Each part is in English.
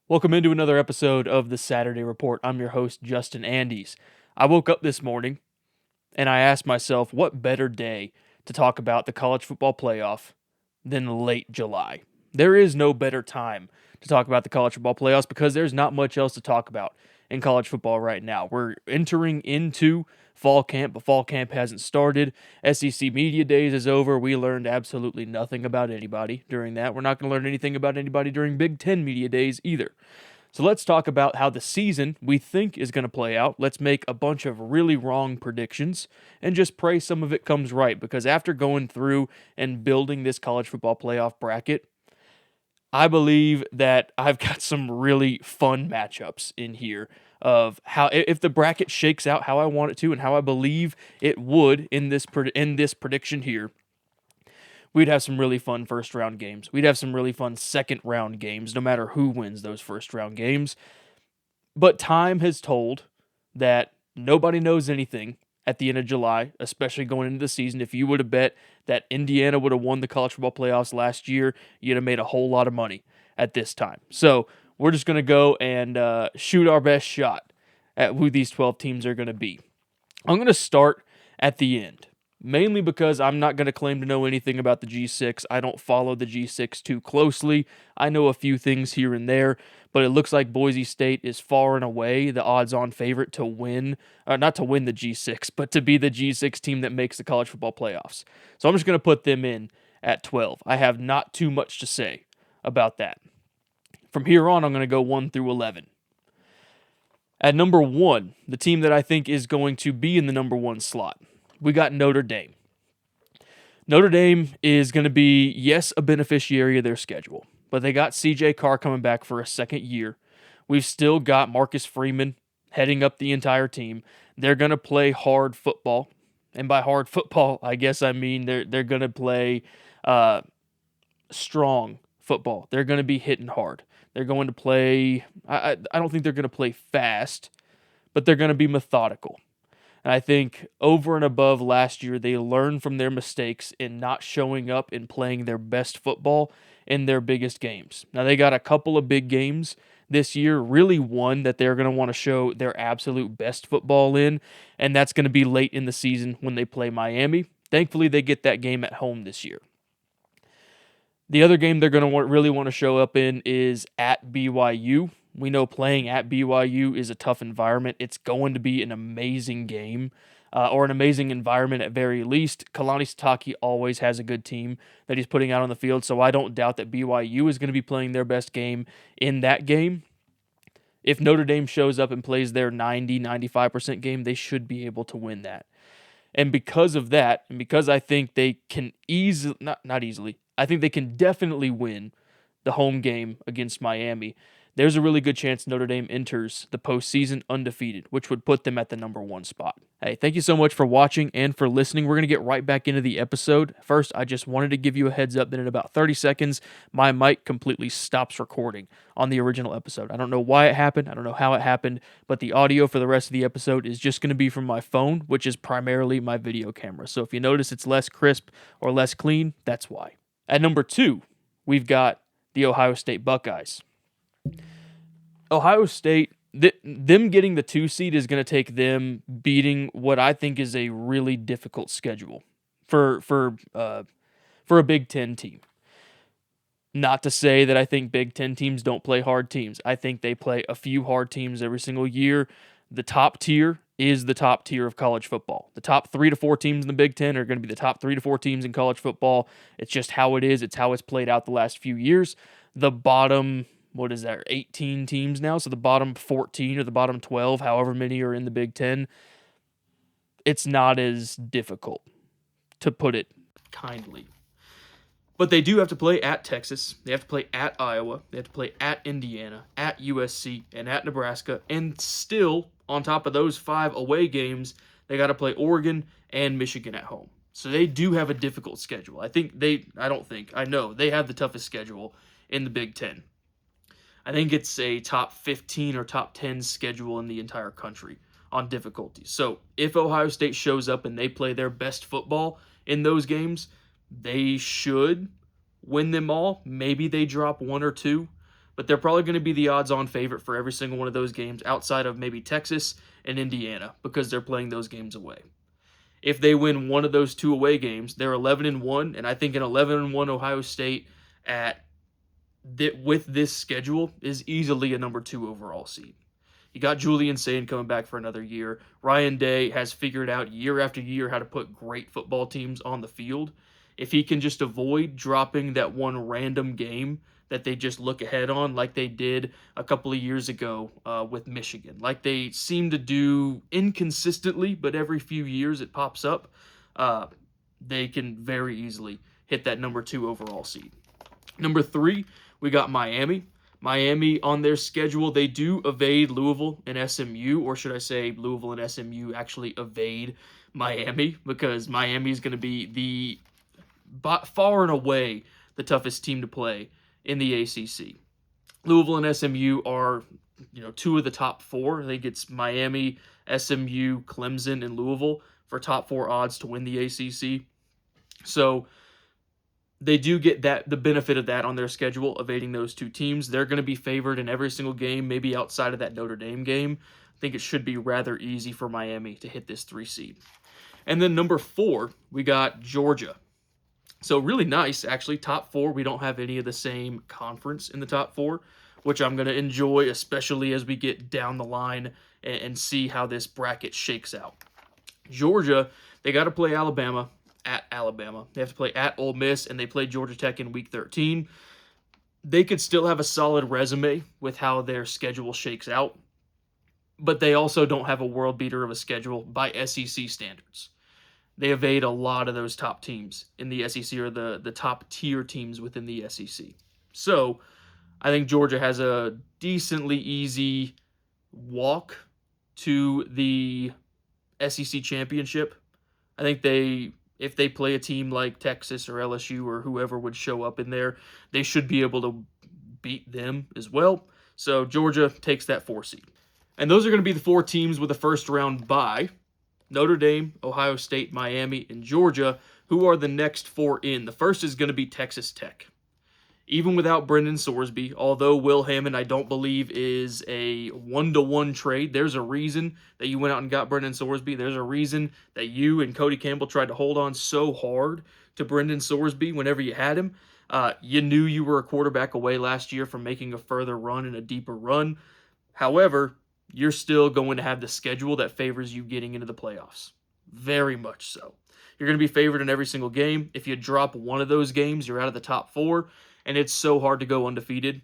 Welcome into another episode of the Saturday Report. I'm your host, Justin Andes. I woke up this morning and I asked myself, what better day to talk about the college football playoff than late July? There is no better time to talk about the college football playoffs because there's not much else to talk about in college football right now. We're entering into fall camp, but fall camp hasn't started. SEC Media Days is over. We learned absolutely nothing about anybody during that. We're not going to learn anything about anybody during Big Ten Media Days either. So let's talk about how the season we think is going to play out. Let's make a bunch of really wrong predictions and just pray some of it comes right. Because after going through and building this college football playoff bracket, I believe that I've got some really fun matchups in here of how if the bracket shakes out how I want it to and how I believe it would in this prediction here. We'd have some really fun first round games. We'd have some really fun second round games, no matter who wins those first round games. But time has told that nobody knows anything at the end of July, especially going into the season. If you would have bet that Indiana would have won the college football playoffs last year, you'd have made a whole lot of money at this time. So we're just going to go and shoot our best shot at who these 12 teams are going to be. I'm going to start at the end, mainly because I'm not going to claim to know anything about the G6. I don't follow the G6 too closely. I know a few things here and there, but it looks like Boise State is far and away the odds-on favorite to win, not to win the G6, but to be the G6 team that makes the college football playoffs. So I'm just going to put them in at 12. I have not too much to say about that. From here on, I'm going to go 1 through 11. At number 1, the team that I think is going to be in the number 1 slot, we got Notre Dame. Notre Dame is going to be, yes, a beneficiary of their schedule, but they got CJ Carr coming back for a second year. We've still got Marcus Freeman heading up the entire team. They're going to play hard football. And by hard football, I guess I mean they're going to play strong football. They're going to be hitting hard. They're going to play, I don't think they're going to play fast, but they're going to be methodical. And I think over and above last year, they learned from their mistakes in not showing up and playing their best football in their biggest games. Now, they got a couple of big games this year, really one that they're going to want to show their absolute best football in, and that's going to be late in the season when they play Miami. Thankfully, they get that game at home this year. The other game they're going to really want to show up in is at BYU. We know playing at BYU is a tough environment. It's going to be an amazing game, or an amazing environment at very least. Kalani Sitake always has a good team that he's putting out on the field, so I don't doubt that BYU is going to be playing their best game in that game. If Notre Dame shows up and plays their 90-95% game, they should be able to win that. And because of that, and because I think they can I think they can definitely win the home game against Miami, there's a really good chance Notre Dame enters the postseason undefeated, which would put them at the number 1 spot. Hey, thank you so much for watching and for listening. We're going to get right back into the episode. First, I just wanted to give you a heads up that in about 30 seconds, my mic completely stops recording on the original episode. I don't know why it happened. I don't know how it happened, but the audio for the rest of the episode is just going to be from my phone, which is primarily my video camera. So if you notice it's less crisp or less clean, that's why. At number 2, we've got the Ohio State Buckeyes. Ohio State, them getting the 2 seed is going to take them beating what I think is a really difficult schedule for a Big Ten team. Not to say that I think Big Ten teams don't play hard teams. I think they play a few hard teams every single year. The top tier is the top tier of college football. The top 3 to 4 teams in the Big Ten are going to be the top 3 to 4 teams in college football. It's just how it is. It's how it's played out the last few years. The bottom, 18 teams now? So the bottom 14 or the bottom 12, however many are in the Big Ten, it's not as difficult, to put it kindly. But they do have to play at Texas. They have to play at Iowa. They have to play at Indiana, at USC, and at Nebraska. And still, on top of those 5 away games, they got to play Oregon and Michigan at home. So they do have a difficult schedule. I know they have the toughest schedule in the Big Ten. I think it's a top 15 or top 10 schedule in the entire country on difficulty. So if Ohio State shows up and they play their best football in those games, they should win them all. Maybe they drop 1 or 2, but they're probably going to be the odds-on favorite for every single one of those games outside of maybe Texas and Indiana because they're playing those games away. If they win one of those two away games, they're 11-1, and I think an 11-1 Ohio State with this schedule is easily a number 2 overall seed. You got Julian Sayin coming back for another year. Ryan Day has figured out year after year how to put great football teams on the field. If he can just avoid dropping that one random game that they just look ahead on, like they did a couple of years ago with Michigan, like they seem to do inconsistently, but every few years it pops up, they can very easily hit that number 2 overall seed. Number 3, we got Miami. Miami, on their schedule, they do evade Louisville and SMU, or should I say Louisville and SMU actually evade Miami, because Miami is going to be far and away the toughest team to play in the ACC. Louisville and SMU are, 2 of the top 4. I think it's Miami, SMU, Clemson, and Louisville for top 4 odds to win the ACC. So they do get the benefit of that on their schedule, evading those 2 teams. They're going to be favored in every single game, maybe outside of that Notre Dame game. I think it should be rather easy for Miami to hit this 3 seed. And then number 4, we got Georgia. So really nice, actually. Top 4, we don't have any of the same conference in the top 4, which I'm going to enjoy, especially as we get down the line and see how this bracket shakes out. Georgia, they got to play Alabama at Alabama. They have to play at Ole Miss, and they play Georgia Tech in Week 13. They could still have a solid resume with how their schedule shakes out, but they also don't have a world beater of a schedule by SEC standards. They evade a lot of those top teams in the SEC, or the top tier teams within the SEC. So I think Georgia has a decently easy walk to the SEC championship. I think if they play a team like Texas or LSU or whoever would show up in there, they should be able to beat them as well. So Georgia takes that 4 seed. And those are going to be the 4 teams with a first round bye. Notre Dame, Ohio State, Miami, and Georgia, who are the next 4 in. The first is going to be Texas Tech. Even without Brendan Sorsby, although Will Hammond I don't believe is a 1-to-1 trade, there's a reason that you went out and got Brendan Sorsby. There's a reason that you and Cody Campbell tried to hold on so hard to Brendan Sorsby whenever you had him. You knew you were a quarterback away last year from making a further run and a deeper run. However, you're still going to have the schedule that favors you getting into the playoffs. Very much so. You're going to be favored in every single game. If you drop one of those games, you're out of the top 4, and it's so hard to go undefeated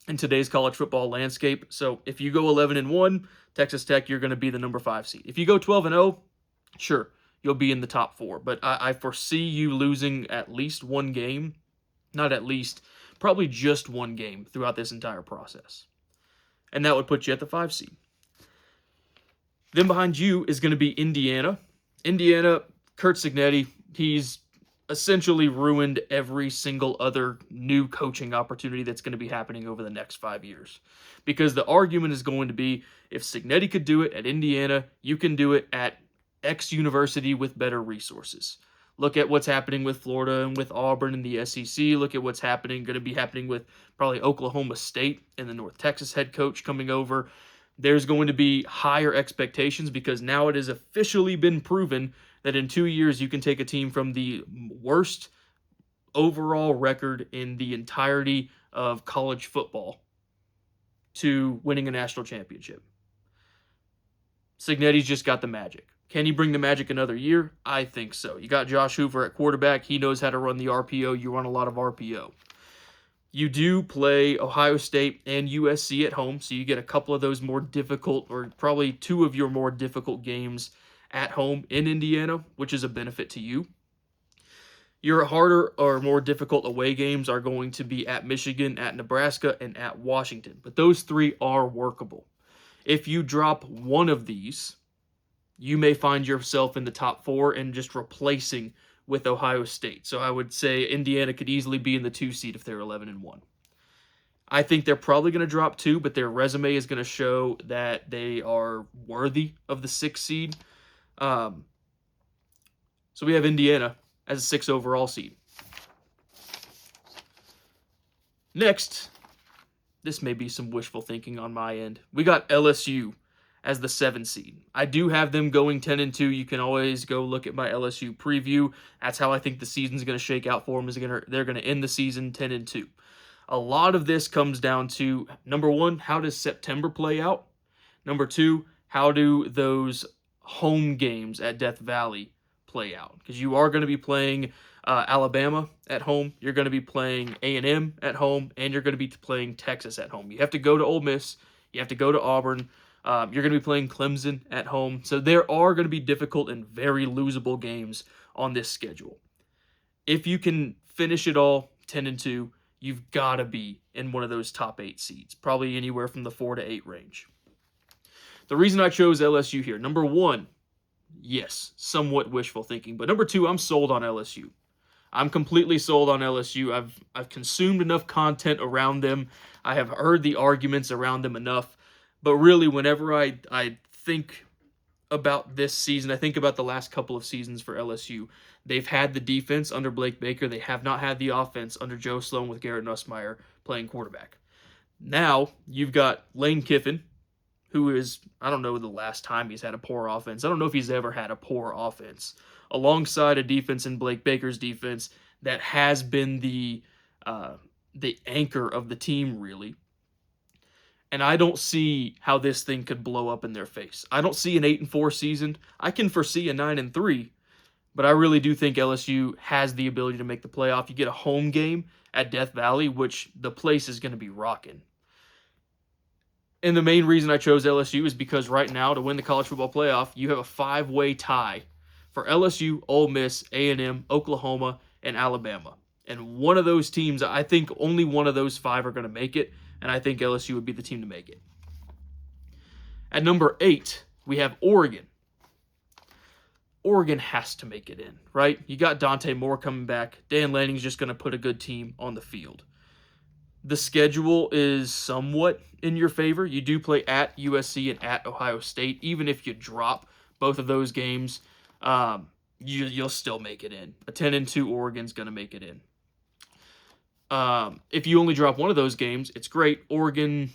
in today's college football landscape. So if you go 11-1, Texas Tech, you're going to be the number 5 seed. If you go 12-0, sure, you'll be in the top 4. But I foresee you losing at least one game. Not at least, probably just one game throughout this entire process. And that would put you at the 5 seed. Then behind you is going to be Indiana. Indiana, Kurt Cignetti, he's essentially ruined every single other new coaching opportunity that's going to be happening over the next 5 years. Because the argument is going to be, if Cignetti could do it at Indiana, you can do it at X university with better resources. Look at what's happening with Florida and with Auburn in the SEC. Look at what's going to be happening with probably Oklahoma State and the North Texas head coach coming over. There's going to be higher expectations because now it has officially been proven that in 2 years you can take a team from the worst overall record in the entirety of college football to winning a national championship. Cignetti's just got the magic. Can he bring the magic another year? I think so. You got Josh Hoover at quarterback. He knows how to run the RPO. You run a lot of RPO. You do play Ohio State and USC at home, so you get a couple of those more difficult, or probably 2 of your more difficult games at home in Indiana, which is a benefit to you. Your harder or more difficult away games are going to be at Michigan, at Nebraska, and at Washington. But those 3 are workable. If you drop one of these, you may find yourself in the top 4 and just replacing with Ohio State. So I would say Indiana could easily be in the 2 seed if they're 11-1. I think they're probably going to drop 2, but their resume is going to show that they are worthy of the 6 seed. So we have Indiana as a 6 overall seed. Next, this may be some wishful thinking on my end. We got LSU as the 7 seed. I do have them going 10-2. You can always go look at my LSU preview. That's how I think the season's going to shake out for them. They're going to end the season 10-2. A lot of this comes down to, number one, how does September play out? Number two, how do those home games at Death Valley play out? Because you are going to be playing Alabama at home, you're going to be playing A&M at home, and you're going to be playing Texas at home. You have to go to Ole Miss, you have to go to Auburn, you're going to be playing Clemson at home. So there are going to be difficult and very losable games on this schedule. If you can finish it all 10-2, you've got to be in one of those top 8 seeds, probably anywhere from the 4 to 8 range. The reason I chose LSU here, number one, yes, somewhat wishful thinking, but number two, I'm sold on LSU. I'm completely sold on LSU. I've consumed enough content around them. I have heard the arguments around them enough. But really, whenever I think about this season, I think about the last couple of seasons for LSU. They've had the defense under Blake Baker. They have not had the offense under Joe Sloan with Garrett Nussmeier playing quarterback. Now, you've got Lane Kiffin, who is, I don't know the last time he's had a poor offense. I don't know if he's ever had a poor offense. Alongside a defense in Blake Baker's defense that has been the anchor of the team, really. And I don't see how this thing could blow up in their face. I don't see an 8-4 season. I can foresee a 9-3, but I really do think LSU has the ability to make the playoff. You get a home game at Death Valley, which the place is going to be rocking. And the main reason I chose LSU is because right now, to win the college football playoff, you have a 5-way tie for LSU, Ole Miss, A&M, Oklahoma, and Alabama. And one of those teams, I think only one of those 5 are going to make it, and I think LSU would be the team to make it. At number 8, we have Oregon. Oregon has to make it in, right? You got Dante Moore coming back. Dan Lanning's just going to put a good team on the field. The schedule is somewhat in your favor. You do play at USC and at Ohio State. Even if you drop both of those games, you'll still make it in. A 10-2 Oregon's going to make it in. If you only drop one of those games, it's great. Oregon,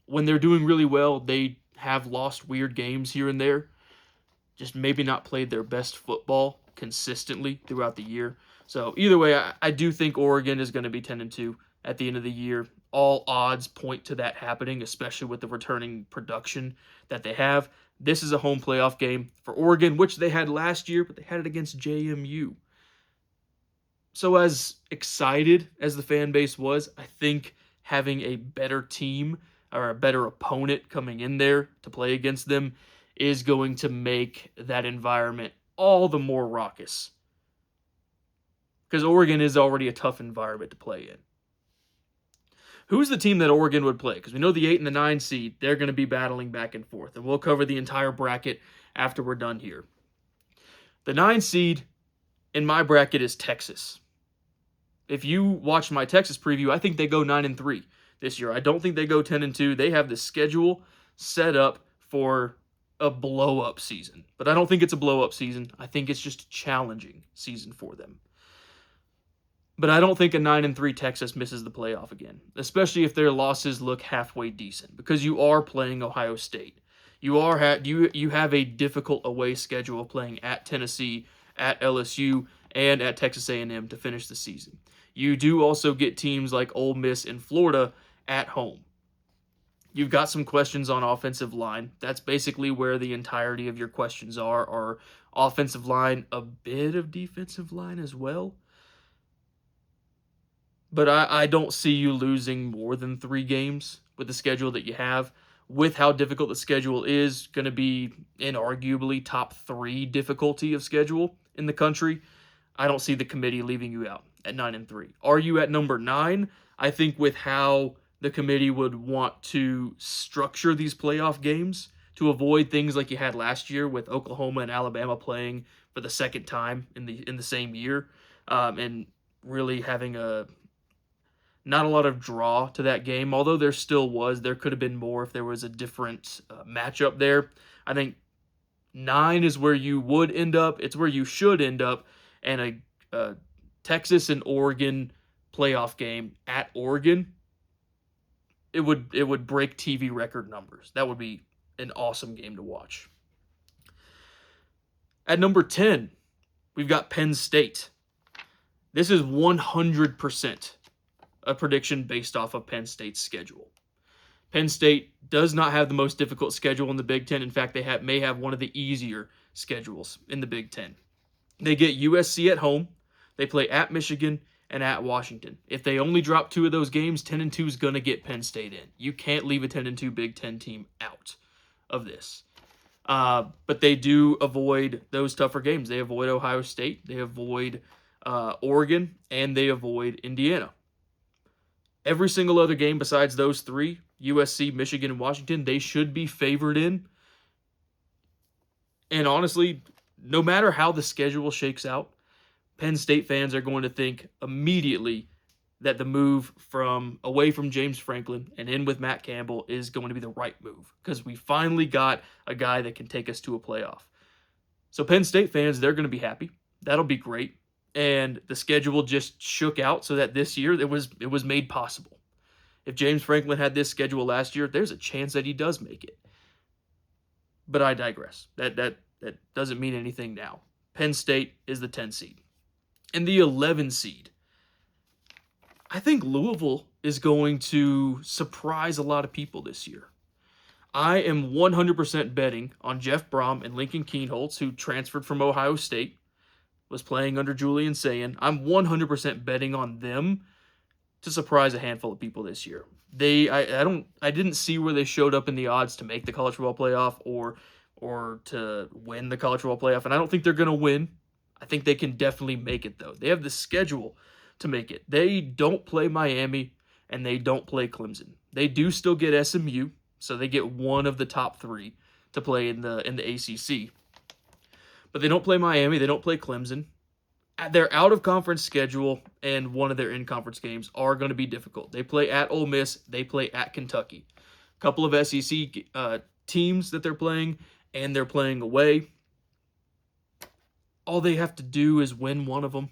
when they're doing really well, they have lost weird games here and there. Just maybe not played their best football consistently throughout the year. So either way, I do think Oregon is going to be 10-2 at the end of the year. All odds point to that happening, especially with the returning production that they have. This is a home playoff game for Oregon, which they had last year, but they had it against JMU. So as excited as the fan base was, I think having a better team or a better opponent coming in there to play against them is going to make that environment all the more raucous. Because Oregon is already a tough environment to play in. Who's the team that Oregon would play? Because we know the 8 and the 9 seed, they're going to be battling back and forth. And we'll cover the entire bracket after we're done here. The 9 seed in my bracket is Texas. If you watch my Texas preview, I think they go 9-3 this year. I don't think they go 10-2. They have the schedule set up for a blow-up season. But I don't think it's a blow-up season. I think it's just a challenging season for them. But I don't think a 9-3 Texas misses the playoff again, especially if their losses look halfway decent, because you are playing Ohio State. You have a difficult away schedule of playing at Tennessee, at LSU, and at Texas A&M to finish the season. You do also get teams like Ole Miss and Florida at home. You've got some questions on offensive line. That's basically where the entirety of your questions are offensive line, a bit of defensive line as well. But I don't see you losing more than 3 games with the schedule that you have. With how difficult the schedule is, going to be inarguably top 3 difficulty of schedule in the country, I don't see the committee leaving you out at 9-3. Are you at number 9? I think with how the committee would want to structure these playoff games to avoid things like you had last year with Oklahoma and Alabama playing for the second time in the same year, and really having not a lot of draw to that game, although there still was. There could have been more if there was a different matchup there. I think 9 is where you would end up. It's where you should end up. And a Texas and Oregon playoff game at Oregon, it would break TV record numbers. That would be an awesome game to watch. At number 10, we've got Penn State. This is 100% a prediction based off of Penn State's schedule. Penn State does not have the most difficult schedule in the Big Ten. In fact, they may have one of the easier schedules in the Big Ten. They get USC at home. They play at Michigan and at Washington. If they only drop 2 of those games, 10-2 is going to get Penn State in. You can't leave a 10-2 Big Ten team out of this. But they do avoid those tougher games. They avoid Ohio State. They avoid Oregon. And they avoid Indiana. Every single other game besides those 3, USC, Michigan, and Washington, they should be favored in. And honestly, no matter how the schedule shakes out, Penn State fans are going to think immediately that the move from away from James Franklin and in with Matt Campbell is going to be the right move, because we finally got a guy that can take us to a playoff. So Penn State fans, they're going to be happy. That'll be great. And the schedule just shook out so that this year it was made possible. If James Franklin had this schedule last year, there's a chance that he does make it. But I digress. That doesn't mean anything now. Penn State is the 10 seed. And the 11 seed, I think Louisville is going to surprise a lot of people this year. I am 100% betting on Jeff Brom and Lincoln Kienholz, who transferred from Ohio State, was playing under Julian Sayin. I'm 100% betting on them to surprise a handful of people this year. I didn't see where they showed up in the odds to make the college football playoff or to win the college football playoff, and I don't think they're going to win. I think they can definitely make it, though. They have the schedule to make it. They don't play Miami, and they don't play Clemson. They do still get SMU, so they get one of the top 3 to play in the ACC. But they don't play Miami, they don't play Clemson. Their out-of-conference schedule and one of their in-conference games are going to be difficult. They play at Ole Miss, they play at Kentucky. A couple of SEC teams that they're playing, and they're playing away. All they have to do is win one of them.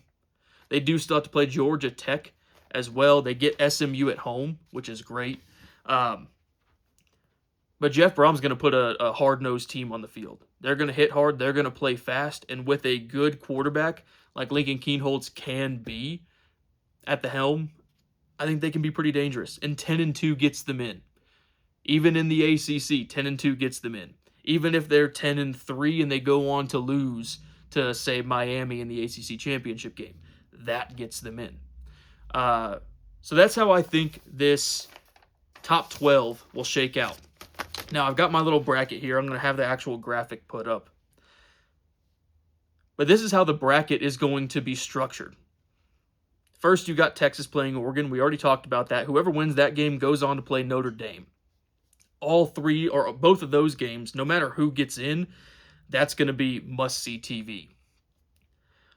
They do still have to play Georgia Tech as well. They get SMU at home, which is great. But Jeff Brom's going to put a hard-nosed team on the field. They're going to hit hard. They're going to play fast. And with a good quarterback like Lincoln Kienholz can be at the helm, I think they can be pretty dangerous. And 10-2 gets them in. Even in the ACC, 10-2 gets them in. Even if they're 10-3 and they go on to lose to, say, Miami in the ACC championship game, that gets them in. So that's how I think this top 12 will shake out. Now, I've got my little bracket here. I'm going to have the actual graphic put up. But this is how the bracket is going to be structured. First, you got Texas playing Oregon. We already talked about that. Whoever wins that game goes on to play Notre Dame. All 3 or both of those games, no matter who gets in, that's going to be must-see TV.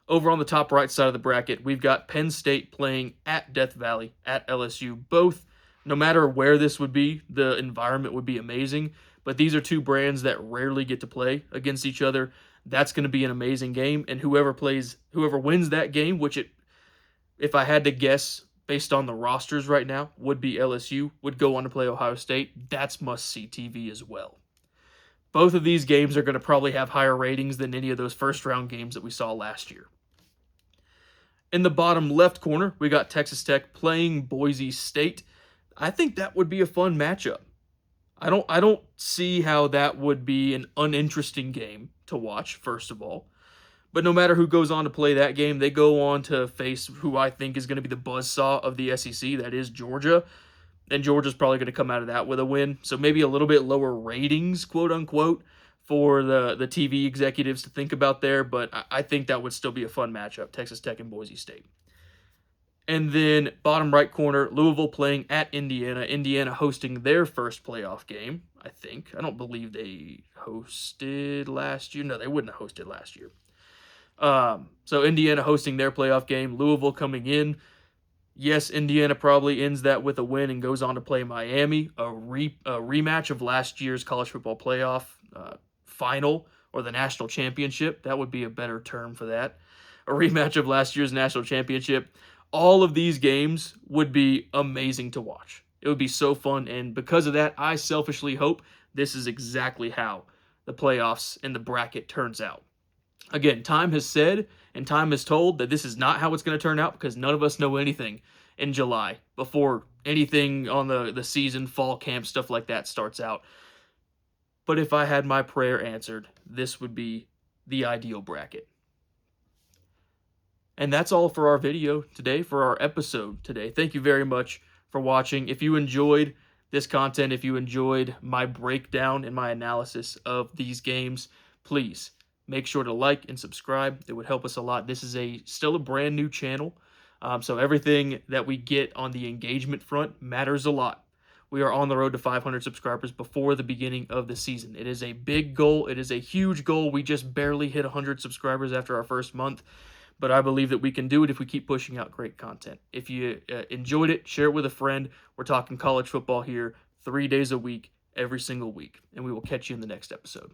Over on the top right side of the bracket, we've got Penn State playing at Death Valley, at LSU. Both, no matter where this would be, the environment would be amazing. But these are 2 brands that rarely get to play against each other. That's going to be an amazing game. And whoever wins that game, if I had to guess based on the rosters right now, would be LSU, would go on to play Ohio State. That's must-see TV as well. Both of these games are going to probably have higher ratings than any of those first-round games that we saw last year. In the bottom left corner, we got Texas Tech playing Boise State. I think that would be a fun matchup. I don't see how that would be an uninteresting game to watch, first of all. But no matter who goes on to play that game, they go on to face who I think is going to be the buzzsaw of the SEC, that is Georgia. And Georgia's probably going to come out of that with a win. So maybe a little bit lower ratings, quote unquote, for the TV executives to think about there. But I think that would still be a fun matchup, Texas Tech and Boise State. And then bottom right corner, Louisville playing at Indiana. Indiana hosting their first playoff game, I think. I don't believe they hosted last year. No, they wouldn't have hosted last year. So Indiana hosting their playoff game. Louisville coming in. Yes, Indiana probably ends that with a win and goes on to play Miami. A rematch of last year's college football playoff final, or the national championship. That would be a better term for that. A rematch of last year's national championship. All of these games would be amazing to watch. It would be so fun, and because of that, I selfishly hope this is exactly how the playoffs and the bracket turns out. Again, time has said and time has told that this is not how it's going to turn out because none of us know anything in July before anything on the season, fall camp, stuff like that starts out. But if I had my prayer answered, this would be the ideal bracket. And that's all for our video today, for our episode today. Thank you very much for watching. If you enjoyed this content, if you enjoyed my breakdown and my analysis of these games, please make sure to like and subscribe. It would help us a lot. This is still a brand new channel, so everything that we get on the engagement front matters a lot. We are on the road to 500 subscribers before the beginning of the season. It is a big goal. It is a huge goal. We just barely hit 100 subscribers after our first month, but I believe that we can do it if we keep pushing out great content. If you enjoyed it, share it with a friend. We're talking college football here 3 days a week, every single week, and we will catch you in the next episode.